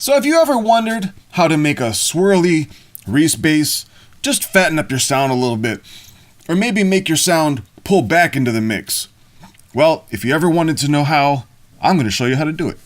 So have you ever wondered how to make a swirly reese bass? Just fatten up your sound a little bit, or maybe make your sound pull back into the mix. Well, if you ever wanted to know how, I'm going to show you how to do it.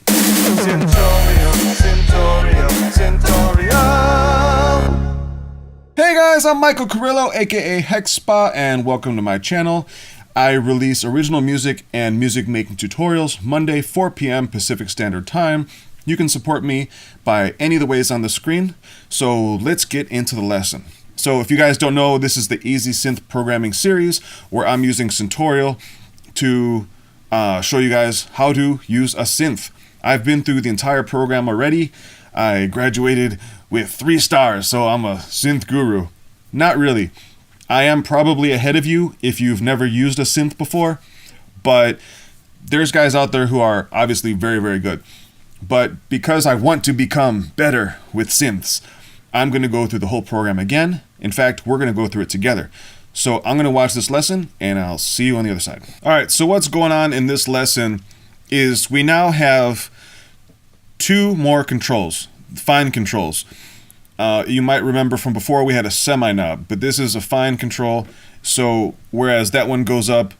Hey guys, I'm Michael Carrillo, aka Hexspa, and welcome to my channel. I release original music and music making tutorials Monday, 4 p.m. Pacific Standard Time. You can support me by any of the ways on the screen. So let's get into the lesson. So if you guys don't know, this is the Easy Synth Programming Series where I'm using Synth to show you guys how to use a synth. I've been through the entire program already. I graduated with 3 stars, so I'm a synth guru. Not really. I am probably ahead of you if you've never used a synth before, but there's guys out there who are obviously very, very good. But because I want to become better with synths, I'm going to go through the whole program again. In fact, we're going to go through it together. So I'm going to watch this lesson, and I'll see you on the other side. All right, so what's going on in this lesson is we now have 2 more controls, fine controls. You might remember from before we had a semi-knob, but this is a fine control. So whereas that one goes up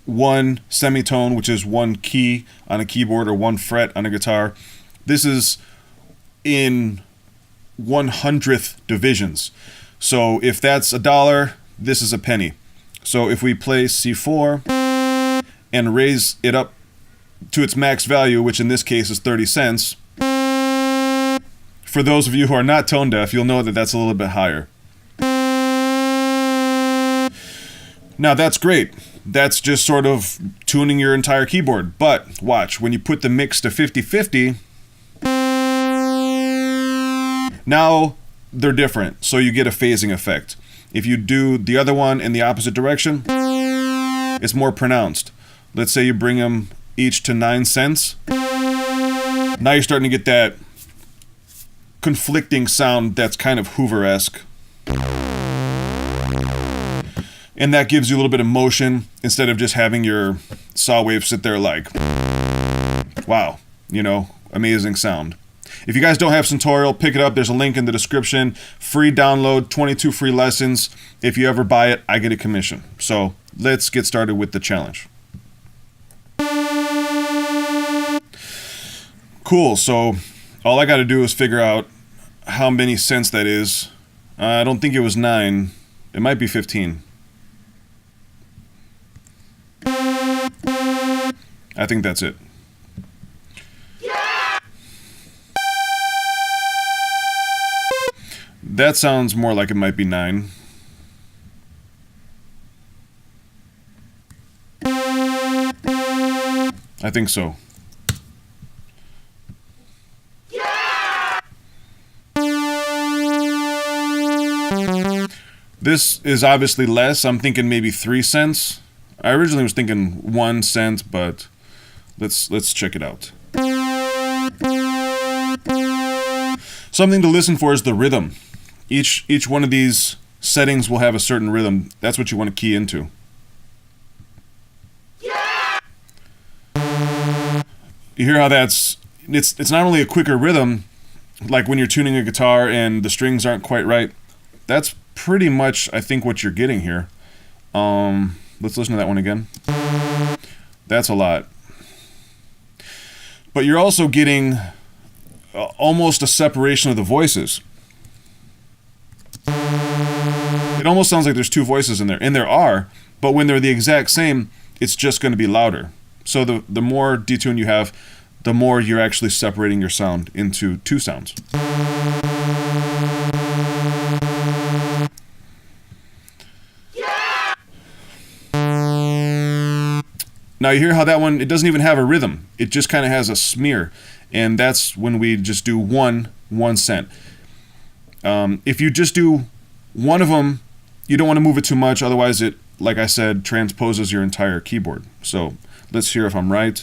1 semitone, which is 1 key on a keyboard or 1 fret on a guitar, this is in 1/100th divisions. So if that's $1, this is a penny. So if we play C4 and raise it up to its max value, which in this case is 30 cents, for those of you who are not tone deaf, you'll know that that's a little bit higher. Now that's great. That's just sort of tuning your entire keyboard. But watch, when you put the mix to 50-50, now they're different, so you get a phasing effect. If you do the other one in the opposite direction, it's more pronounced. Let's say you bring them each to 9 cents. Now you're starting to get that conflicting sound that's kind of Hoover-esque. And that gives you a little bit of motion instead of just having your saw wave sit there like, wow, amazing sound. If you guys don't have Synth, pick it up. There's a link in the description. Free download, 22 free lessons. If you ever buy it, I get a commission. So let's get started with the challenge. Cool, so all I got to do is figure out how many cents that is. I don't think it was 9. It might be 15. I think that's it. That sounds more like it might be 9. I think so. This is obviously less. I'm thinking maybe 3 cents. I originally was thinking 1 cent, but let's check it out. Something to listen for is the rhythm. Each one of these settings will have a certain rhythm. That's what you want to key into. You hear how it's not only a quicker rhythm, like when you're tuning a guitar and the strings aren't quite right. That's pretty much, I think, what you're getting here. Let's listen to that one again. That's a lot. But you're also getting almost a separation of the voices. It almost sounds like there's 2 voices in there, and there are, but when they're the exact same, it's just going to be louder. So the more detune you have, the more you're actually separating your sound into 2 sounds. Now you hear how that one, it doesn't even have a rhythm. It just kind of has a smear. And that's when we just do 1 cent. If you just do one of them, you don't want to move it too much. Otherwise it, like I said, transposes your entire keyboard. So let's hear if I'm right.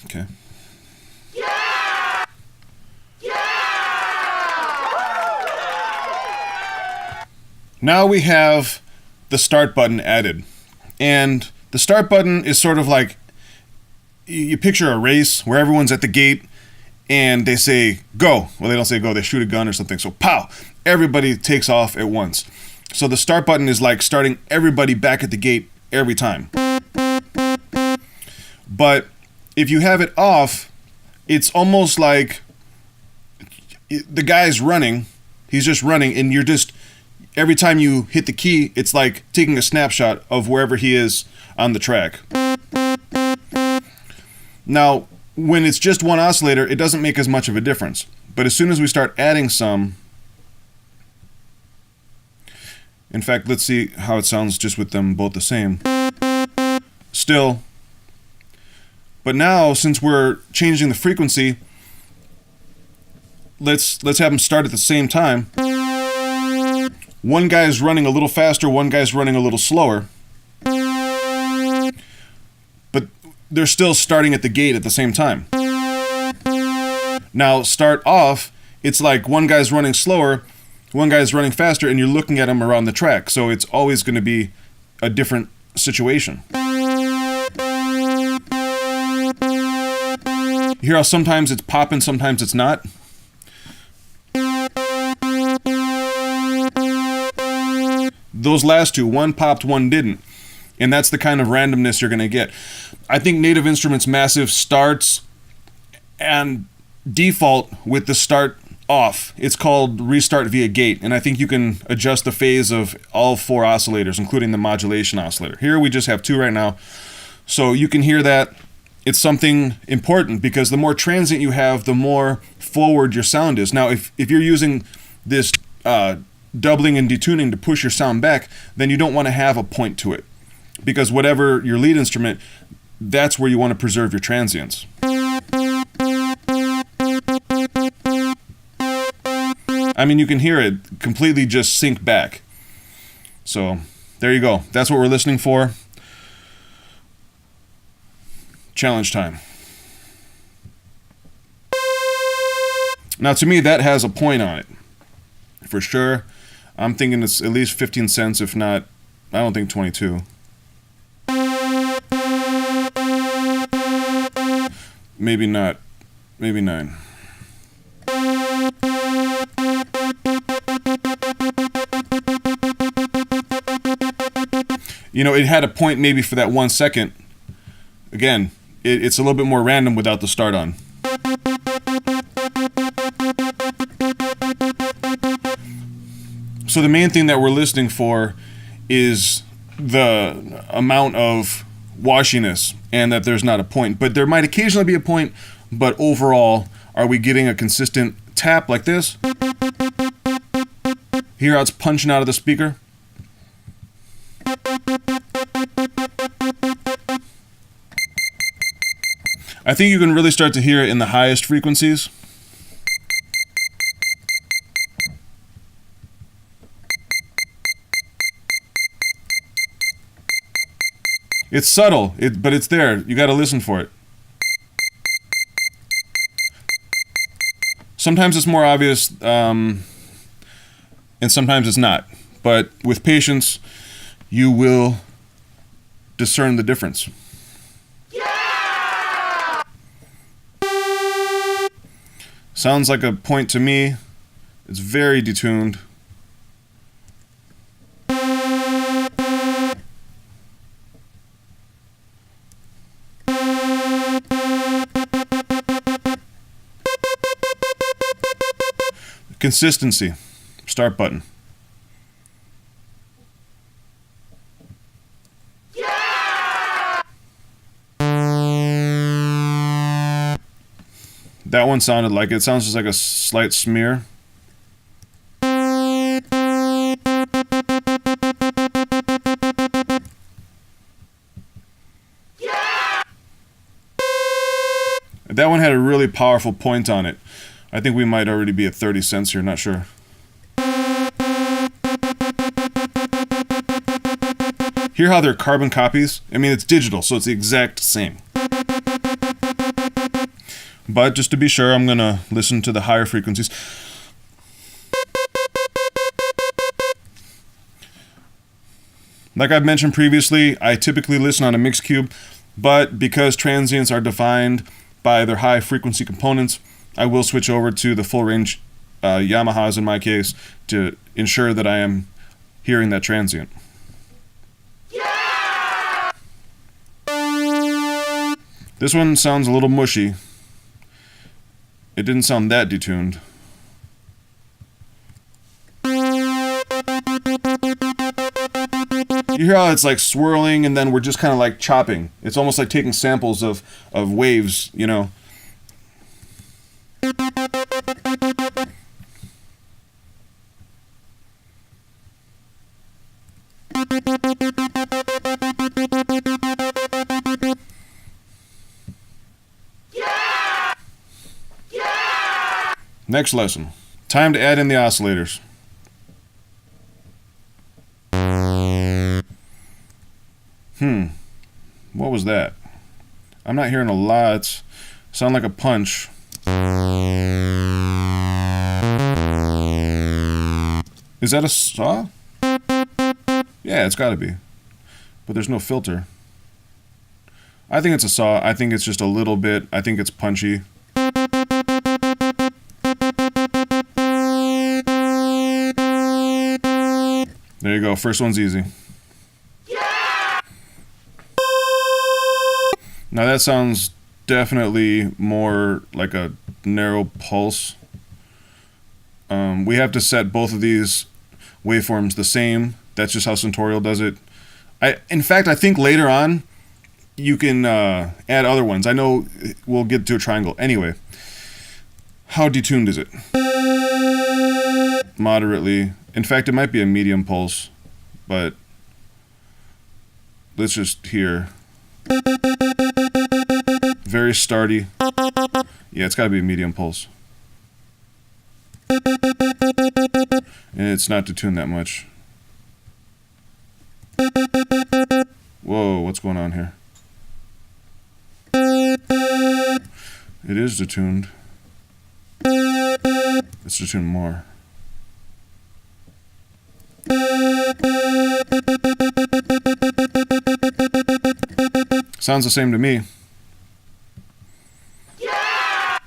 Okay. Now we have the start button added. And the start button is sort of like, you picture a race where everyone's at the gate and they say go. Well, they don't say go, they shoot a gun or something. So pow, everybody takes off at once. So the start button is like starting everybody back at the gate every time. But if you have it off, it's almost like the guy's running, he's just running, and you're just, every time you hit the key, it's like taking a snapshot of wherever he is on the track. Now, when it's just one oscillator, it doesn't make as much of a difference. But as soon as we start adding some, in fact, let's see how it sounds just with them both the same. Still. But now, since we're changing the frequency, let's have them start at the same time. One guy's running a little faster, one guy's running a little slower. But they're still starting at the gate at the same time. Now, start off, it's like one guy's running slower, one guy's running faster, and you're looking at them around the track. So it's always going to be a different situation. You hear how sometimes it's popping, sometimes it's not? Those last two, one popped, one didn't. And that's the kind of randomness you're going to get. I think Native Instruments Massive starts and default with the start off. It's called restart via gate, and I think you can adjust the phase of all 4 oscillators, including the modulation oscillator. Here we just have 2 right now, so you can hear that. It's something important because the more transient you have, the more forward your sound is. Now, if you're using this doubling and detuning to push your sound back, then you don't want to have a point to it, because whatever your lead instrument, that's where you want to preserve your transients. I mean, you can hear it completely just sink back. So, there you go. That's what we're listening for. Challenge time. Now, to me, that has a point on it. For sure. I'm thinking it's at least 15 cents, if not, I don't think 22. Maybe not. Maybe 9. You know, it had a point maybe for that 1 second. Again, it's a little bit more random without the start on. So the main thing that we're listening for is the amount of washiness and that there's not a point. But there might occasionally be a point, but overall, are we getting a consistent tap like this? Hear how it's punching out of the speaker? I think you can really start to hear it in the highest frequencies. It's subtle, but it's there. You got to listen for it. Sometimes it's more obvious, and sometimes it's not. But with patience, you will discern the difference. Yeah! Sounds like a point to me. It's very detuned. Consistency. Start button. Yeah! That one sounded like it. Sounds just like a slight smear. Yeah! That one had a really powerful point on it. I think we might already be at 30 cents here, not sure. Hear how they're carbon copies? I mean, it's digital, so it's the exact same. But just to be sure, I'm going to listen to the higher frequencies. Like I've mentioned previously, I typically listen on a mix cube, but because transients are defined by their high frequency components, I will switch over to the full range Yamahas in my case to ensure that I am hearing that transient. Yeah! This one sounds a little mushy. It didn't sound that detuned. You hear how it's like swirling and then we're just kind of like chopping. It's almost like taking samples of waves, you know. Yeah! Yeah! Next lesson. Time to add in the oscillators. What was that? I'm not hearing a lot. Sound like a punch. Is that a saw? Yeah, it's gotta be. But there's no filter. I think it's a saw. I think it's just a little bit. I think it's punchy. There you go. First one's easy. Now that sounds definitely more like a narrow pulse. We have to set both of these waveforms the same. That's just how Syntorial does it. In fact, I think later on you can add other ones. I know we'll get to a triangle. Anyway, how detuned is it? Moderately. In fact, it might be a medium pulse, but let's just hear. Very starty. Yeah, it's got to be a medium pulse. And it's not detuned that much. Whoa, what's going on here? It is detuned. It's detuned more. Sounds the same to me. Yeah!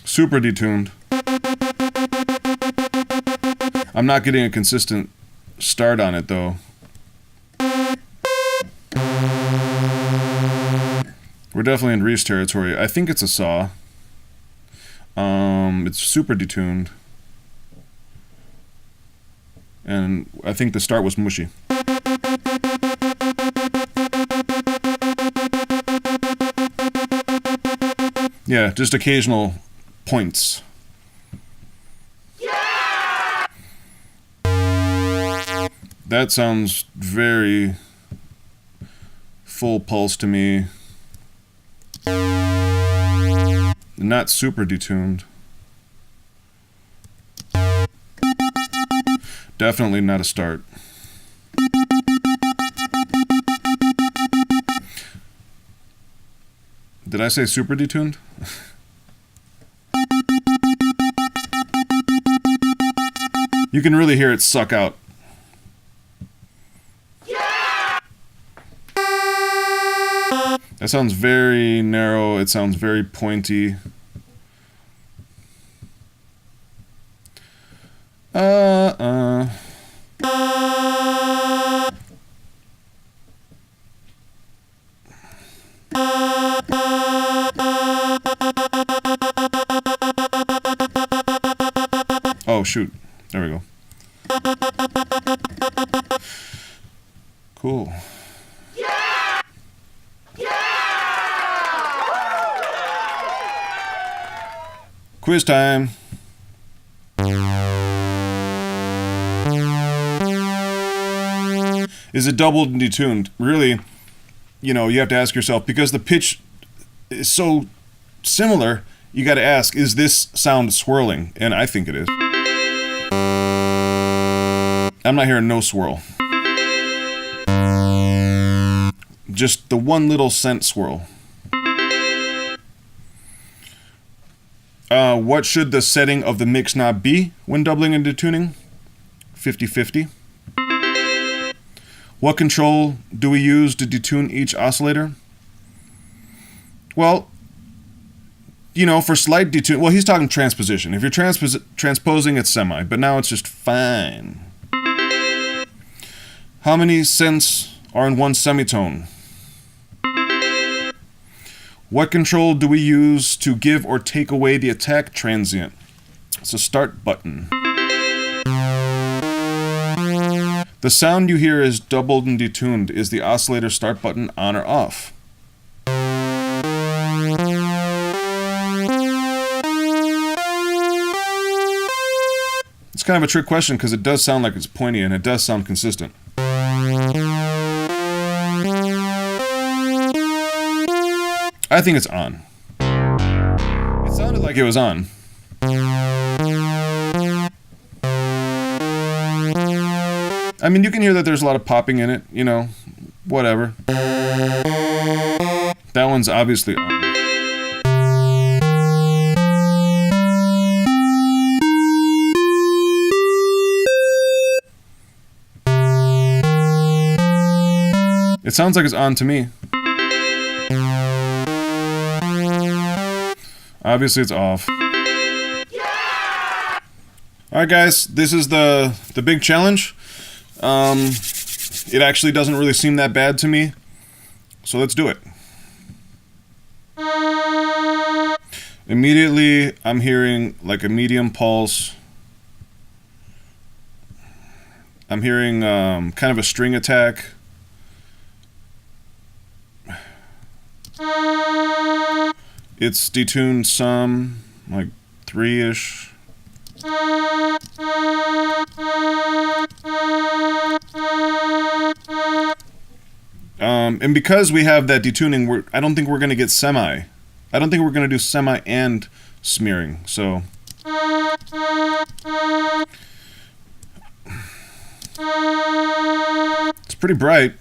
Super detuned. I'm not getting a consistent start on it though. We're definitely in reese territory. I think it's a saw. It's super detuned. And I think the start was mushy. Yeah, just occasional points. Yeah! That sounds very full pulse to me. Not super detuned. Definitely not a start. Did I say super detuned? You can really hear it suck out. Yeah! That sounds very narrow. It sounds very pointy. Oh, shoot. There we go. Cool. Yeah! Yeah! Quiz time. Is it doubled and detuned? Really, you know, you have to ask yourself, because the pitch is so similar, you got to ask, is this sound swirling? And I think it is. I'm not hearing no swirl. Just the one little cent swirl. What should the setting of the mix knob be when doubling and detuning? 50-50. What control do we use to detune each oscillator? Well, you know, for slight detune, well, he's talking transposition. If you're transposing, it's semi, but now it's just fine. How many synths are in one semitone? What control do we use to give or take away the attack transient? It's a start button. The sound you hear is doubled and detuned. Is the oscillator start button on or off? It's kind of a trick question because it does sound like it's pointy and it does sound consistent. I think it's on. It sounded like it was on. I mean, you can hear that there's a lot of popping in it, you know, whatever. That one's obviously on. It sounds like it's on to me. Obviously it's off. Alright guys, this is the big challenge. It actually doesn't really seem that bad to me. So let's do it. Immediately I'm hearing like a medium pulse. I'm hearing kind of a string attack. It's detuned some, like 3-ish. And because we have that detuning, I don't think we're going to get semi. I don't think we're going to do semi and smearing, so... It's pretty bright.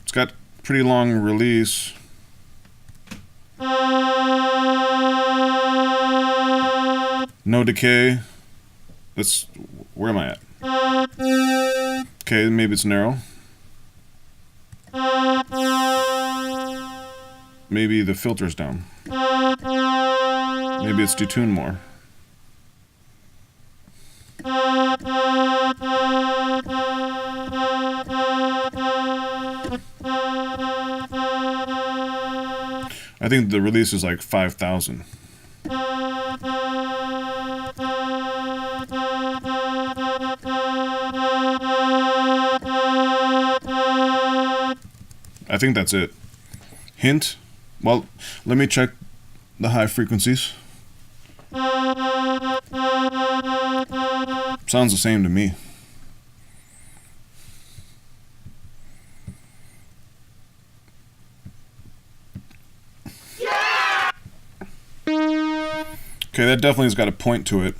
It's got pretty long release. No decay. Where am I at? Okay, maybe it's narrow. Maybe the filter's down. Maybe it's detuned more. I think the release is like 5,000. I think that's it. Hint? Well, let me check the high frequencies. Sounds the same to me. Okay, that definitely has got a point to it.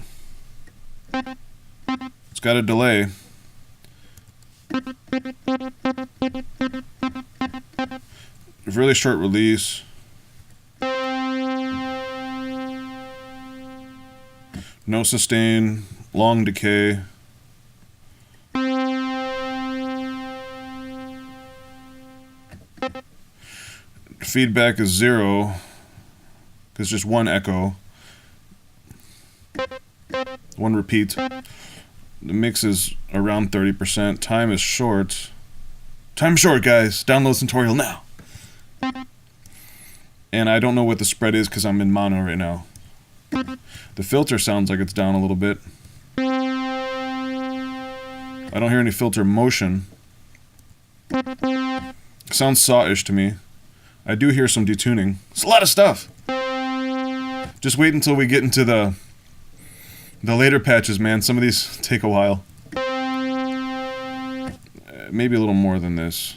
It's got a delay. Really short release. No sustain, long decay. Feedback is 0. There's just one echo. One repeat. The mix is around 30%. Time is short. Time's short, guys. Download Syntorial now. And I don't know what the spread is because I'm in mono right now. The filter sounds like it's down a little bit. I don't hear any filter motion. It sounds saw-ish to me. I do hear some detuning. It's a lot of stuff. Just wait until we get into the later patches, man. Some of these take a while. Maybe a little more than this.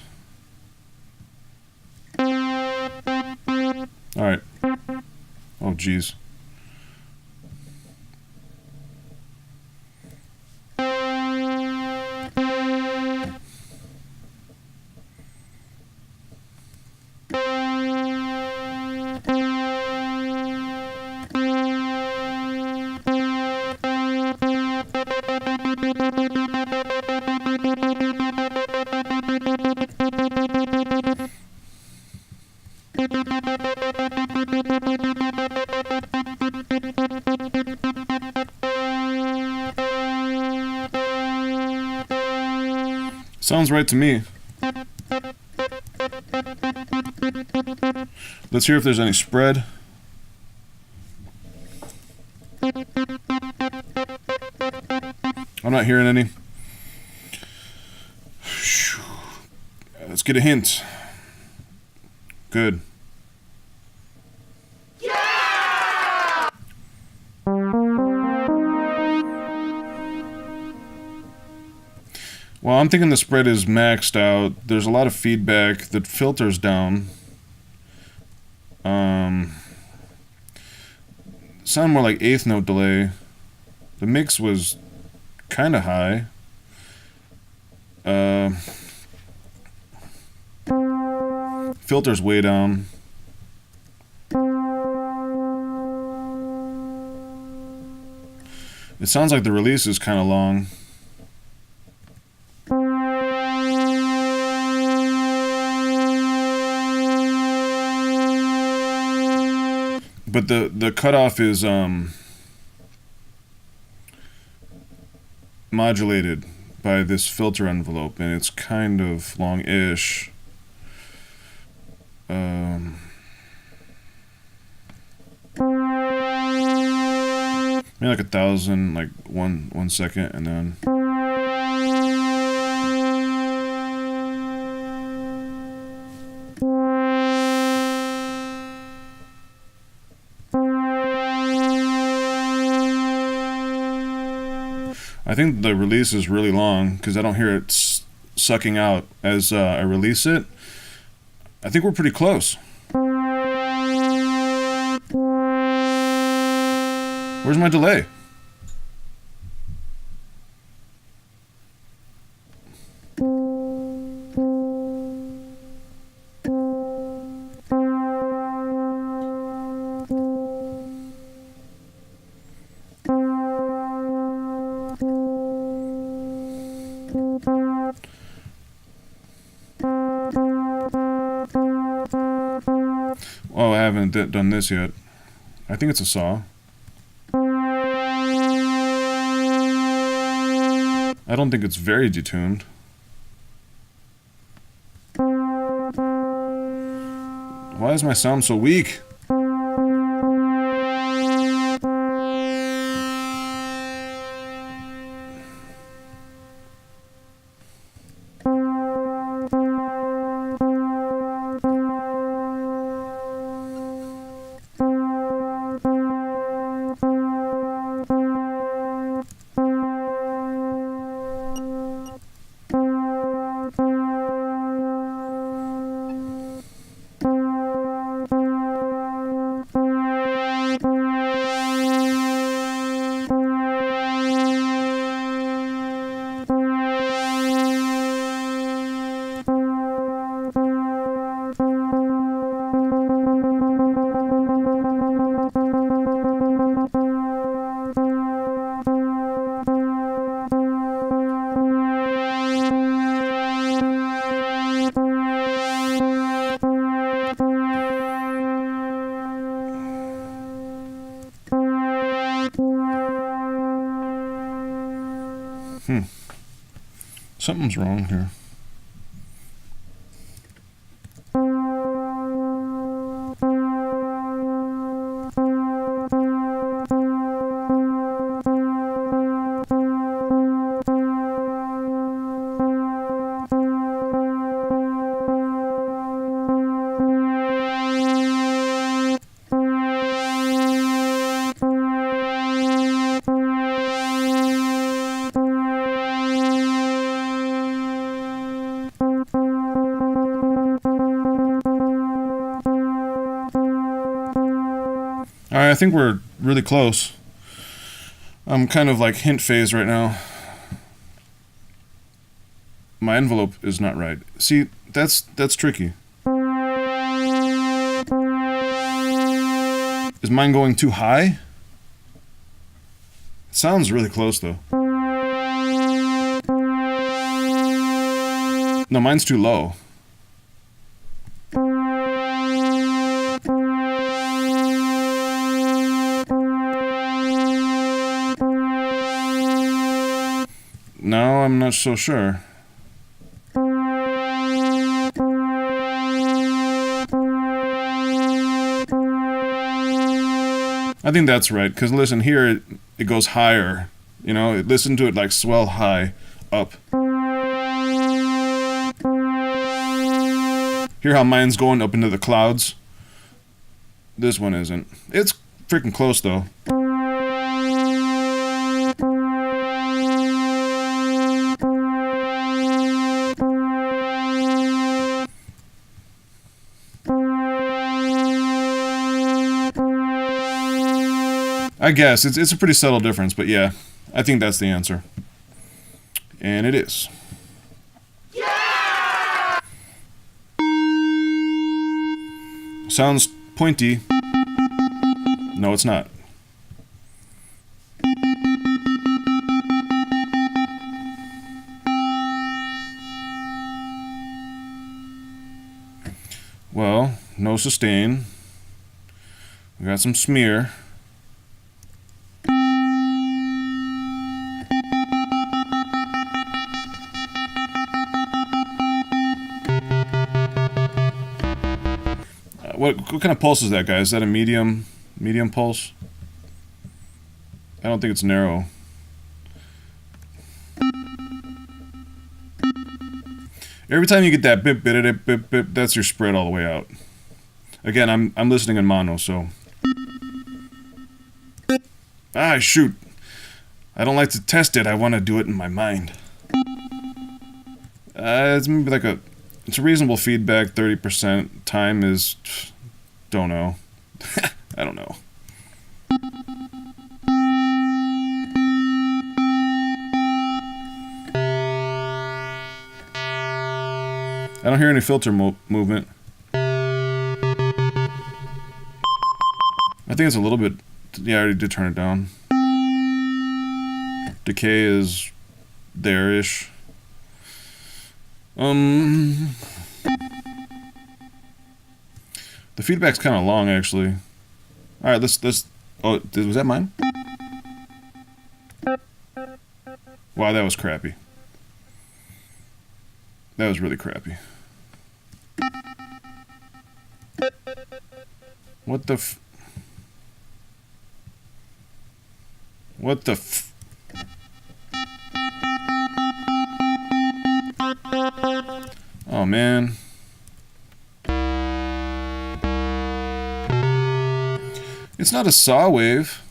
Alright. Oh, jeez. Sounds right to me. Let's hear if there's any spread. I'm not hearing any. Let's get a hint. Good. Yeah! Well, I'm thinking the spread is maxed out. There's a lot of feedback. The filter's down. Sound more like eighth note delay. The mix was kind of high. Filter's way down. It sounds like the release is kind of long. But the cutoff is modulated by this filter envelope, and it's kind of long-ish. Maybe like 1,000, like one second, and then. I think the release is really long because I don't hear it sucking out as I release it. I think we're pretty close. Where's my delay? Oh, I haven't done this yet. I think it's a saw. I don't think it's very detuned. Why is my sound so weak? Something's wrong here. Alright, I think we're really close. I'm kind of like hint phase right now. My envelope is not right. See, that's tricky. Is mine going too high? It sounds really close though. No, mine's too low. No, I'm not so sure. think that's right, because listen, here it goes higher. You know, listen to it like swell high up. Hear how mine's going up into the clouds? This one isn't. It's freaking close though. I guess it's a pretty subtle difference, but yeah, I think that's the answer. And it is. Yeah! Sounds pointy. No, it's not. Well, no sustain. We got some smear. What kind of pulse is that, guy? Is that a medium pulse? I don't think it's narrow. Every time you get that bip bip bip bip, that's your spread all the way out. Again, I'm listening in mono, so. Ah, shoot! I don't like to test it. I want to do it in my mind. It's maybe like it's a reasonable feedback. 30% time is, don't know. I don't know. I don't hear any filter movement. I think it's a little bit. Yeah, I already did turn it down. Decay is there-ish. The feedback's kind of long, actually. All right, let's. Oh, was that mine? Wow, that was crappy. That was really crappy. What the f... What the f... Oh, man. It's not a saw wave.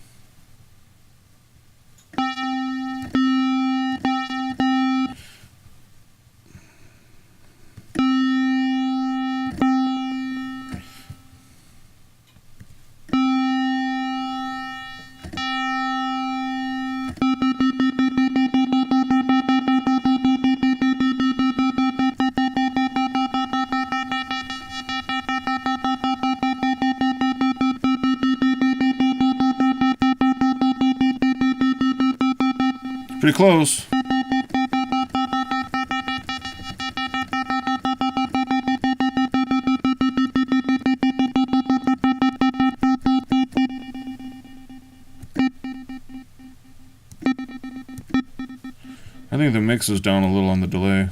Pretty close. I think the mix is down a little on the delay.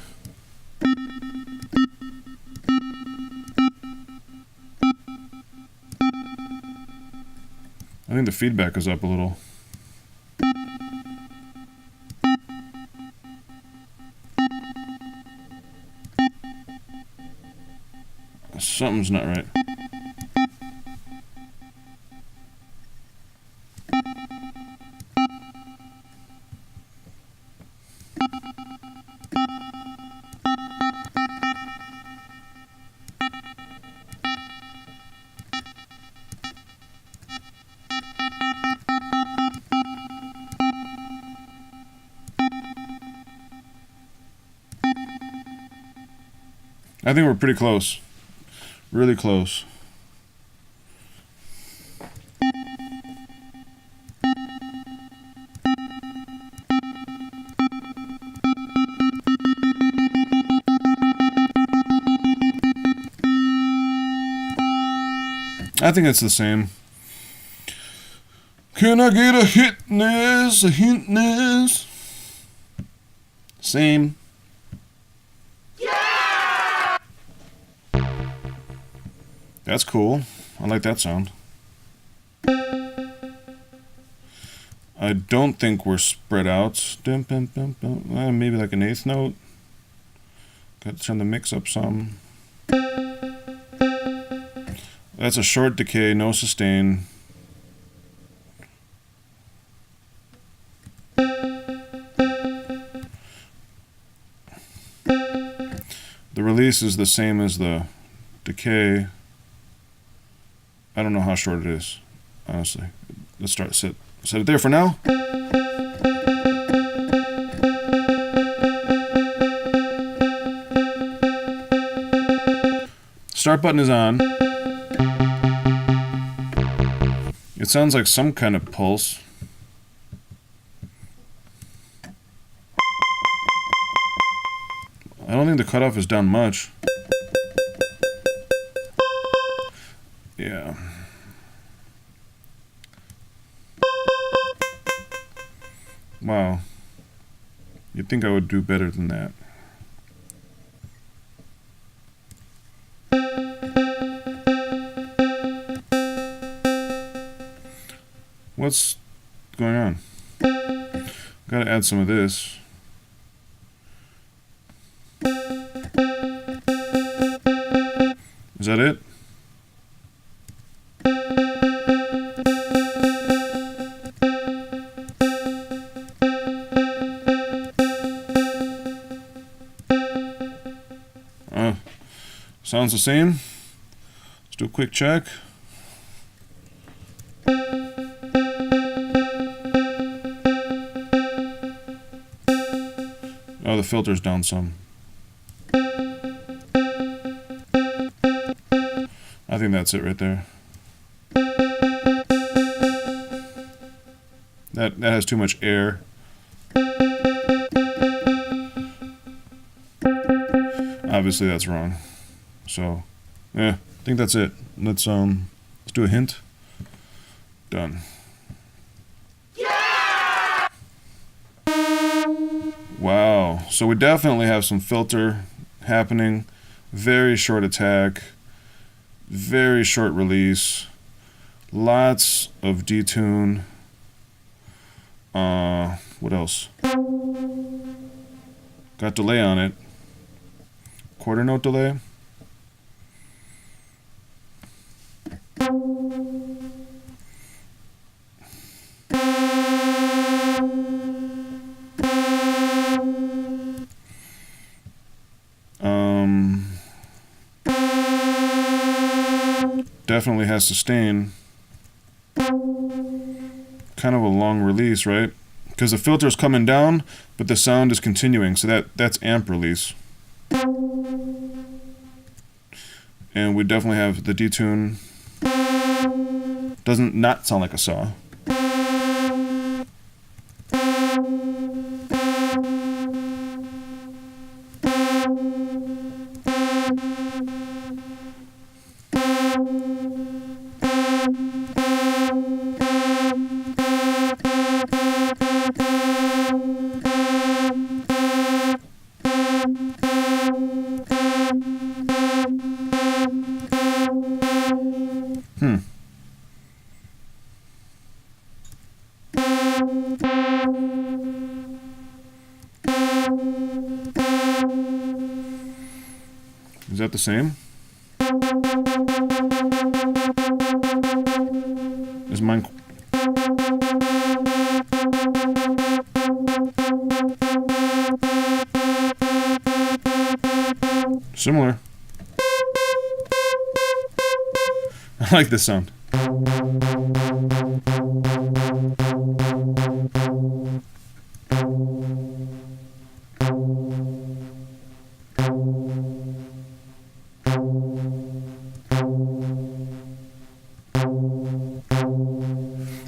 I think the feedback is up a little. Something's not right. I think we're pretty close. Really close. I think it's the same. Can I get a hitness, a hintness? Same. That's cool. I like that sound. I don't think we're spread out. Maybe like an eighth note. Got to turn the mix up some. That's a short decay, no sustain. The release is the same as the decay. I don't know how short it is, honestly. Let's set it there for now. Start button is on. It sounds like some kind of pulse. I don't think the cutoff is down much. Yeah. Wow. You'd think I would do better than that. What's going on? Gotta add some of this. Is that it? Sounds the same. Let's do a quick check. Oh, the filter's down some. I think that's it right there. That has too much air. Obviously that's wrong. So, yeah, I think that's it. Let's do a hint. Done. Yeah! Wow. So we definitely have some filter happening. Very short attack. Very short release. Lots of detune. What else? Got delay on it. Quarter note delay. Definitely has sustain. Kind of a long release, right? Because the filter's coming down, but the sound is continuing, so that's amp release. And we definitely have the detune. Doesn't not sound like a saw. Is that the same? Is mine... Similar. I like this sound.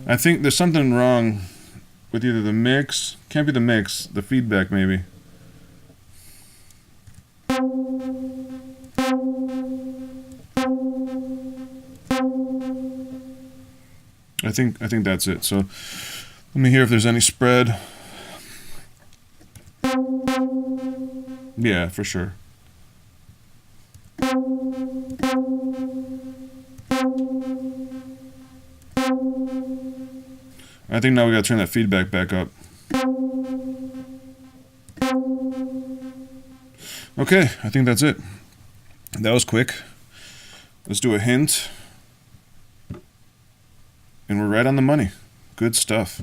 I think there's something wrong with either the mix, can't be the mix, the feedback maybe. I think that's it. So let me hear if there's any spread. Yeah, for sure. I think now we gotta turn that feedback back up. Okay, I think that's it. That was quick. Let's do a hint. And we're right on the money. Good stuff.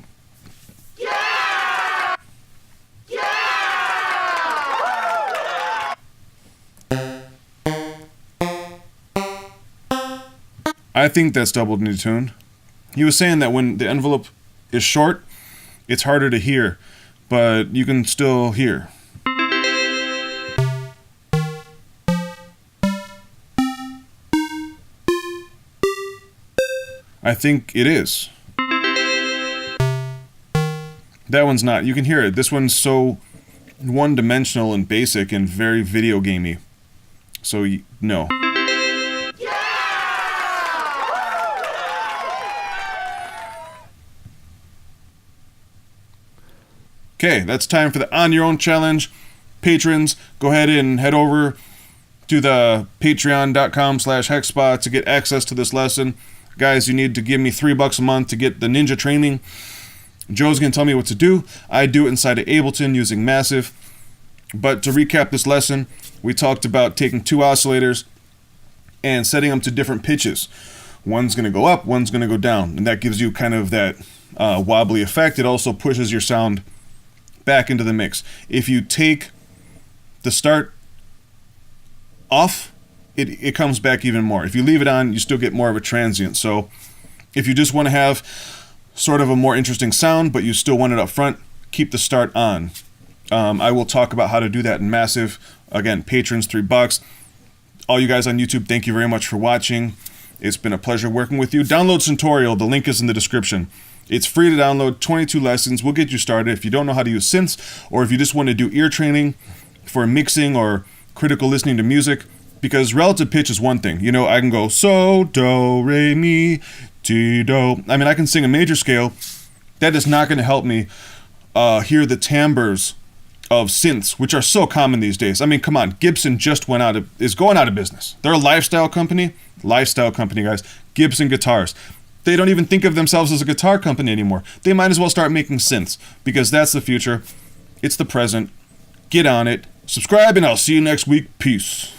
Yeah! Yeah! I think that's doubled Detune. He was saying that when the envelope is short, it's harder to hear, but you can still hear. I think it is. That one's not. You can hear it. This one's so one-dimensional and basic and very video gamey. So, no. Okay, that's time for the On Your Own challenge. Patrons, go ahead and head over to the patreon.com/Hexspa to get access to this lesson. Guys, you need to give me $3 a month to get the ninja training. Joe's going to tell me what to do. I do it inside of Ableton using Massive. But to recap this lesson, we talked about taking 2 oscillators and setting them to different pitches. One's going to go up, one's going to go down. And that gives you kind of that wobbly effect. It also pushes your sound back into the mix. If you take the start off, it comes back even more. If you leave it on, you still get more of a transient. So if you just want to have sort of a more interesting sound, but you still want it up front, keep the start on. I will talk about how to do that in Massive. Again, patrons, $3. All you guys on YouTube, thank you very much for watching. It's been a pleasure working with you. Download Syntorial. The link is in the description. It's free to download, 22 lessons. We'll get you started. If you don't know how to use synths, or if you just want to do ear training for mixing or critical listening to music, because relative pitch is one thing. You know, I can go so, do, re, mi, ti, do. I mean, I can sing a major scale. That is not going to help me hear the timbres of synths, which are so common these days. I mean, come on. Gibson just is going out of business. They're a lifestyle company. Lifestyle company, guys. Gibson guitars. They don't even think of themselves as a guitar company anymore. They might as well start making synths, because that's the future. It's the present. Get on it. Subscribe, and I'll see you next week. Peace.